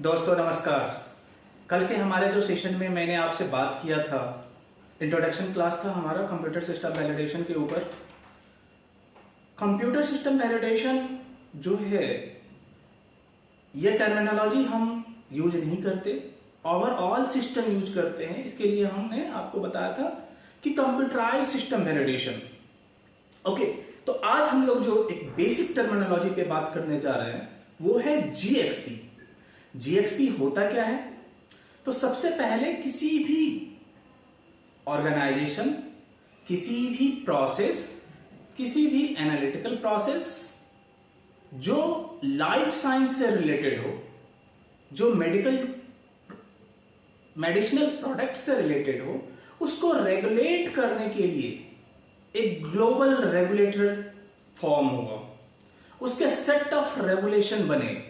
दोस्तों नमस्कार। कल के हमारे जो सेशन में मैंने आपसे बात किया था, इंट्रोडक्शन क्लास था हमारा कंप्यूटर सिस्टम वैलिडेशन के ऊपर। कंप्यूटर सिस्टम वैलिडेशन जो है ये टर्मिनोलॉजी हम यूज नहीं करते, ओवरऑल सिस्टम यूज करते हैं। इसके लिए हमने आपको बताया था कि कंप्यूटराइज्ड सिस्टम वैलिडेशन। ओके, तो आज हम लोग जो एक बेसिक टर्मिनोलॉजी पे बात करने जा रहे हैं वो है जीएक्सपी। जीएक्सपी होता क्या है? तो सबसे पहले किसी भी ऑर्गेनाइजेशन, किसी भी प्रोसेस, किसी भी एनालिटिकल प्रोसेस जो लाइफ साइंस से रिलेटेड हो, जो मेडिसिनल प्रोडक्ट से रिलेटेड हो, उसको रेगुलेट करने के लिए एक ग्लोबल रेगुलेटर फॉर्म होगा, उसके सेट ऑफ रेगुलेशन बने।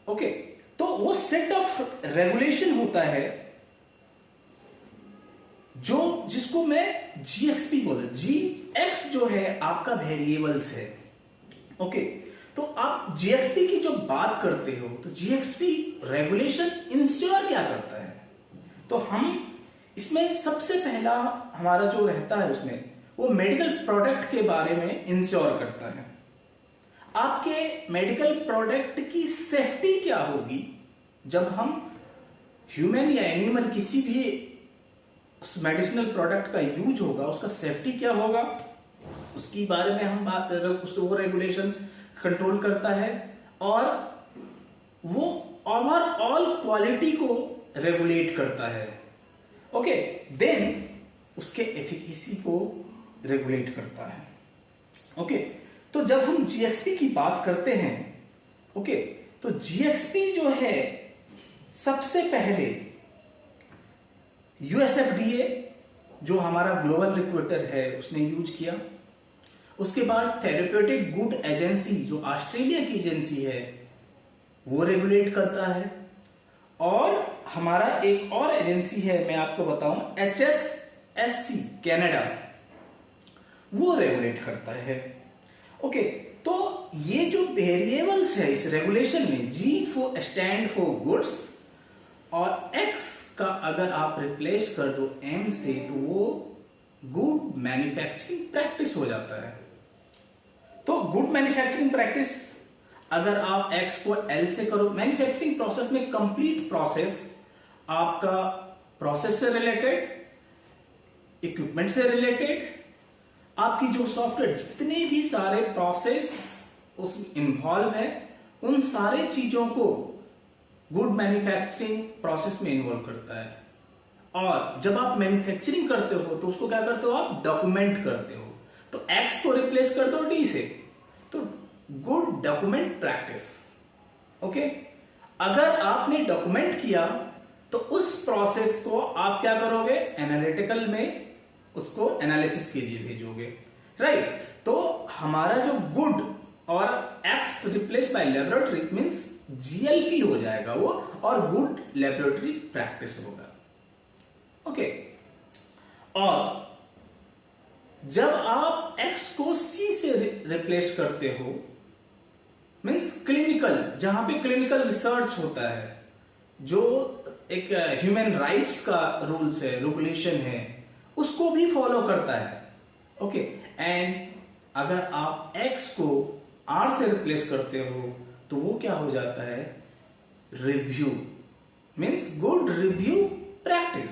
ओके, तो वो सेट ऑफ रेगुलेशन होता है जिसको मैं जीएक्सपी बोलता हूं। जीएक्स जो है आपका वेरिएबल्स है। ओके, तो आप जीएक्सपी की जो बात करते हो तो जीएक्सपी रेगुलेशन इंश्योर क्या करता है? तो हम इसमें सबसे पहला हमारा जो रहता है उसमें वो मेडिकल प्रोडक्ट के बारे में इंश्योर करता है। आपके मेडिकल प्रोडक्ट की सेफ्टी क्या होगी जब हम ह्यूमन या एनिमल किसी भी उस मेडिसिनल प्रोडक्ट का यूज होगा, उसका सेफ्टी क्या होगा, उसकी बारे में हम बात कर रहे हैं। वो रेगुलेशन कंट्रोल करता है और वो ओवरऑल क्वालिटी को रेगुलेट करता है। ओके, देन उसके एफिकेसी को रेगुलेट करता है। ओके, तो जब हम जीएक्सपी की बात करते हैं, ओके, तो जीएक्सपी जो है सबसे पहले यूएसएफडीए जो हमारा ग्लोबल रेगुलेटर है उसने यूज किया। उसके बाद थेरेप्यूटिक गुड एजेंसी जो ऑस्ट्रेलिया की एजेंसी है वो रेगुलेट करता है। और हमारा एक और एजेंसी है, मैं आपको बताऊं, HSSC कनाडा, वो रेगुलेट करता है। ओके, तो ये जो वेरिएबल्स है इस रेगुलेशन में, G for stand for goods और X का अगर आप रिप्लेस कर दो M से तो वो गुड मैन्युफैक्चरिंग प्रैक्टिस हो जाता है। तो गुड मैन्युफैक्चरिंग प्रैक्टिस अगर आप X को L से करो, मैन्युफैक्चरिंग प्रोसेस में कंप्लीट प्रोसेस आपका प्रोसेस से रिलेटेड, इक्विपमेंट से रिलेटेड, आपकी जो सॉफ्टवेयर जितने भी सारे प्रोसेस उसमें इन्वॉल्व है उन सारे चीजों को गुड मैन्युफैक्चरिंग प्रोसेस में इन्वॉल्व करता है। और जब आप मैन्युफैक्चरिंग करते हो तो उसको क्या करते हो, आप डॉक्यूमेंट करते हो। तो X को रिप्लेस कर दो D से, तो गुड डॉक्यूमेंट प्रैक्टिस। ओके, अगर आपने डॉक्यूमेंट किया तो उस प्रोसेस को आप क्या करोगे, एनालिटिकल में उसको एनालिसिस के लिए भेजोगे, राइट। तो हमारा जो गुड और X replace by laboratory means GLP हो जाएगा वो, और गुड लेबोरेटरी प्रैक्टिस होगा। ओके, और जब आप X को C से रिप्लेस करते हो मींस क्लिनिकल, जहां पे क्लिनिकल रिसर्च होता है, जो एक ह्यूमन राइट्स का रूल्स है, रेगुलेशन है, उसको भी फॉलो करता है। ओके, एंड अगर आप X को R से रिप्लेस करते हो तो वो क्या हो जाता है, review means good review practice.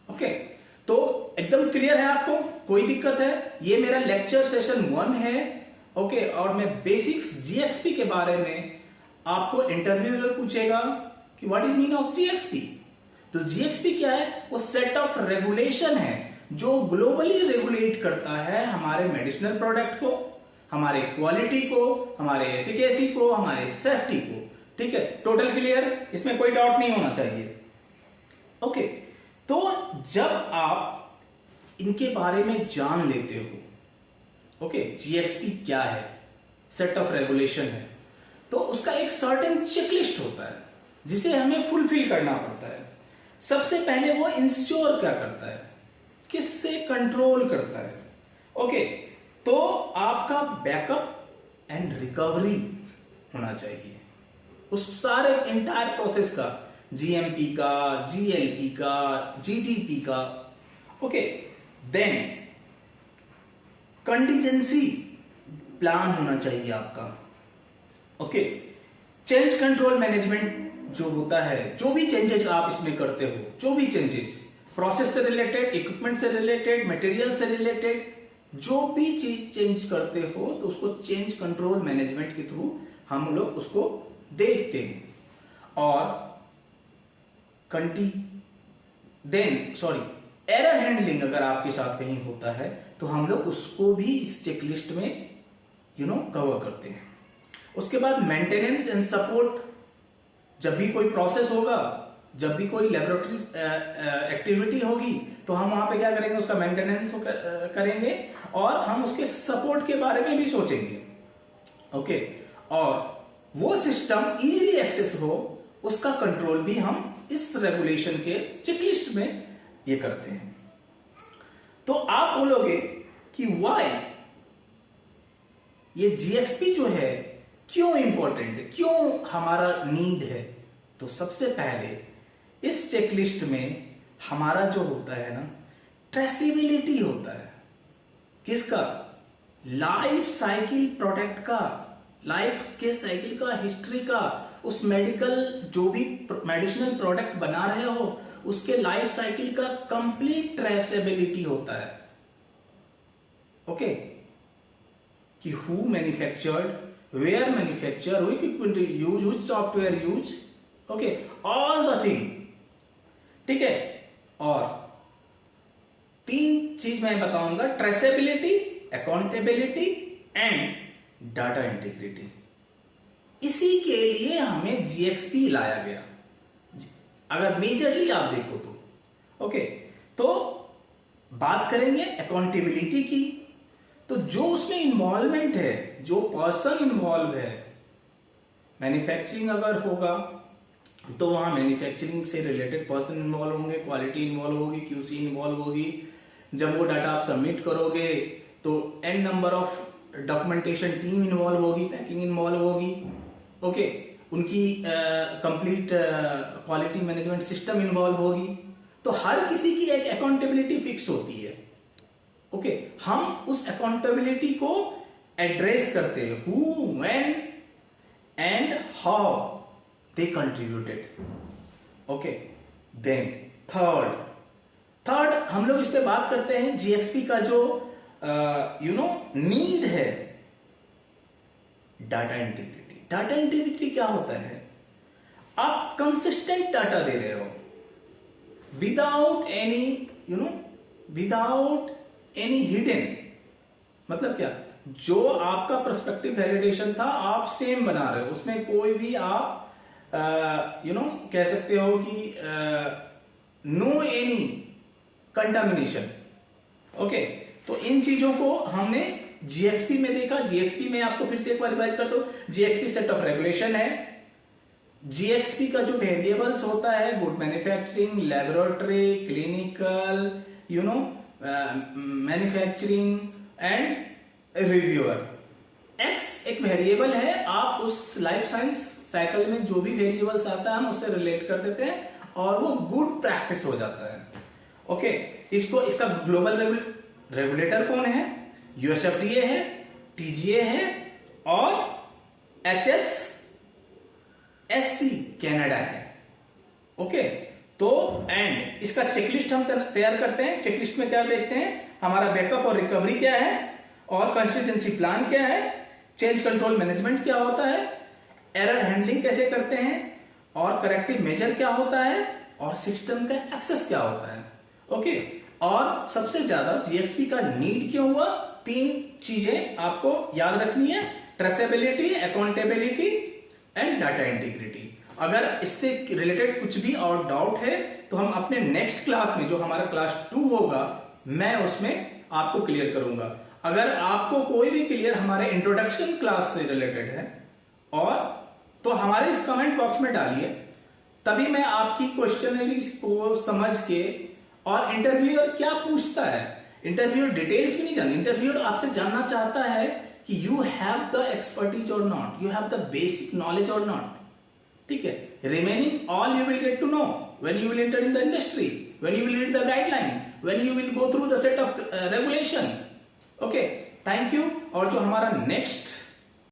Okay, तो एकदम क्लियर है आपको, कोई दिक्कत है? ये मेरा लेक्चर सेशन 1 है। ओके, और मैं बेसिक्स जीएक्सपी के बारे में आपको इंटरव्यू पूछेगा कि व्हाट इज मीन ऑफ जीएक्सपी। तो जीएक्सपी क्या है? वो सेट ऑफ रेगुलेशन है जो ग्लोबली रेगुलेट करता है हमारे मेडिसिनल प्रोडक्ट को, हमारे क्वालिटी को, हमारे एफिकेसी को, हमारे सेफ्टी को। ठीक है, टोटल क्लियर, इसमें कोई डाउट नहीं होना चाहिए। ओके, तो जब आप इनके बारे में जान लेते हो, ओके, जीएक्सपी क्या है, सेट ऑफ रेगुलेशन है, तो उसका एक सर्टेन चेकलिस्ट होता है जिसे हमें फुलफिल करना पड़ता है। सबसे पहले वो इंश्योर क्या करता है, किससे कंट्रोल करता है। ओके, तो आपका बैकअप एंड रिकवरी होना चाहिए। उस सारे इंटायर प्रोसेस का, जीएमपी का, जीएलपी का, जीडीपी का। ओके, देन कंटीजेंसी प्लान होना चाहिए आपका। ओके, चेंज कंट्रोल मैनेजमेंट जो होता है, जो भी चेंजेस आप इसमें करते हो, जो भी चेंजेस प्रोसेस से रिलेटेड, इक्विपमेंट से रिलेटेड, मटेरियल से रिलेटेड, जो भी चीज चेंज करते हो तो उसको चेंज कंट्रोल मैनेजमेंट के थ्रू हम लोग उसको देखते हैं। और एरर हैंडलिंग अगर आपके साथ कहीं होता है तो हम लोग उसको भी इस चेकलिस्ट में कवर करते हैं। उसके बाद मेंटेनेंस एंड सपोर्ट, जब भी कोई प्रोसेस होगा, जब भी कोई लेबोरेटरी एक्टिविटी होगी तो हम वहां पे क्या करेंगे, उसका मेंटेनेंस करेंगे और हम उसके सपोर्ट के बारे में भी सोचेंगे। ओके, और वो सिस्टम इजीली एक्सेस हो उसका कंट्रोल भी हम इस रेगुलेशन के चेकलिस्ट में ये करते हैं। तो आप बोलोगे कि वाई ये जीएक्सपी जो है क्यों इंपॉर्टेंट है, क्यों हमारा नीड है? तो सबसे पहले इस चेकलिस्ट में हमारा जो होता है ना, ट्रेसिबिलिटी होता है। किसका? लाइफ साइकिल प्रोडक्ट का, लाइफ के साइकिल का, हिस्ट्री का, उस मेडिकल जो भी मेडिसिनल प्रोडक्ट बना रहे हो उसके लाइफ साइकिल का कंप्लीट ट्रेसेबिलिटी होता है। ओके, कि हु मैन्युफैक्चर्ड, वेयर मैन्युफैक्चर, हुई इक्विपमेंट यूज, हुई software use, okay, all the thing. ठीक है, और 3 चीज मैं बताऊंगा, traceability, accountability and data integrity. इसी के लिए हमें जीएक्सपी लाया गया, अगर मेजरली आप देखो तो। ओके, तो बात करेंगे अकाउंटेबिलिटी की। तो जो उसमें इन्वॉल्वमेंट है, जो पर्सन इन्वॉल्व है, मैन्युफैक्चरिंग अगर होगा तो वहां मैन्युफैक्चरिंग से रिलेटेड पर्सन इन्वॉल्व होंगे, क्वालिटी इन्वॉल्व होगी, क्यूसी इन्वॉल्व होगी। जब वो डाटा आप सबमिट करोगे तो N number of documentation team involve होगी, पैकिंग इन्वॉल्व होगी। ओके, उनकी complete quality management system involve होगी। तो हर किसी की एक अकाउंटेबिलिटी फिक्स होती है। ओके, हम उस अकाउंटेबिलिटी को एड्रेस करते हैं, who, when and how they contributed. Okay, then third हम लोग इस पे बात करते हैं जीएक्सपी का जो नीड है, डाटा इंटीग्रिटी। डाटा इंटीग्रिटी क्या होता है? आप कंसिस्टेंट डाटा दे रहे हो विदाउट एनी हिडन। मतलब क्या? जो आपका प्रोस्पेक्टिव वैलिडेशन था आप सेम बना रहे हो, उसमें कोई भी आप कह सकते हो कि नो एनी कंटामिनेशन। ओके, तो इन चीजों को हमने जीएक्सपी में देखा। जीएक्सपी में आपको फिर से एक बार रिवाइज करता हूं, जीएक्सपी सेट ऑफ रेगुलेशन है। जीएक्सपी का जो वेरिएबल्स होता है, good manufacturing, laboratory, clinical, manufacturing and reviewer. X एक वेरिएबल है, आप उस लाइफ साइंस साइकिल में जो भी वेरिएबल्स आता है हम उससे रिलेट कर देते हैं और वो गुड प्रैक्टिस हो जाता है। ओके, इसका ग्लोबल रेगुलेटर कौन है? यूएसएफडीए है, टीजीए है और एचएसएससी कनाडा है। ओके, तो एंड इसका चेकलिस्ट हम तैयार करते हैं। चेकलिस्ट में क्या देखते हैं? हमारा बैकअप और रिकवरी क्या है, और कंसिस्टेंसी प्लान क्या है, चेंज कंट्रोल मैनेजमेंट क्या होता है, एरर हैंडलिंग कैसे करते हैं, और करेक्टिव मेजर क्या होता है, और सिस्टम का एक्सेस क्या होता है। ओके, और सबसे ज्यादा जीएक्सपी का नीड क्यों हुआ? 3 चीजें आपको याद रखनी है, traceability, accountability and data integrity. अगर इससे रिलेटेड कुछ भी और डाउट है तो हम अपने नेक्स्ट क्लास में, जो हमारा क्लास 2 होगा, मैं उसमें आपको क्लियर करूंगा। अगर आपको कोई भी क्लियर हमारे इंट्रोडक्शन क्लास से रिलेटेड है और तो हमारे इस कमेंट बॉक्स में डालिए, तभी मैं आपकी क्वेश्चनरीज को समझ के, और इंटरव्यूअर क्या पूछता है, इंटरव्यूअर डिटेल्स भी नहीं जानता, इंटरव्यूअर आपसे जानना चाहता है कि यू हैव द एक्सपर्टीज और not, you have the basic knowledge और नॉट। ठीक है, remaining all you will get to know when you will enter in the industry, when you will read the guideline, when you will go through the set of regulation. Okay, thank you. और जो हमारा next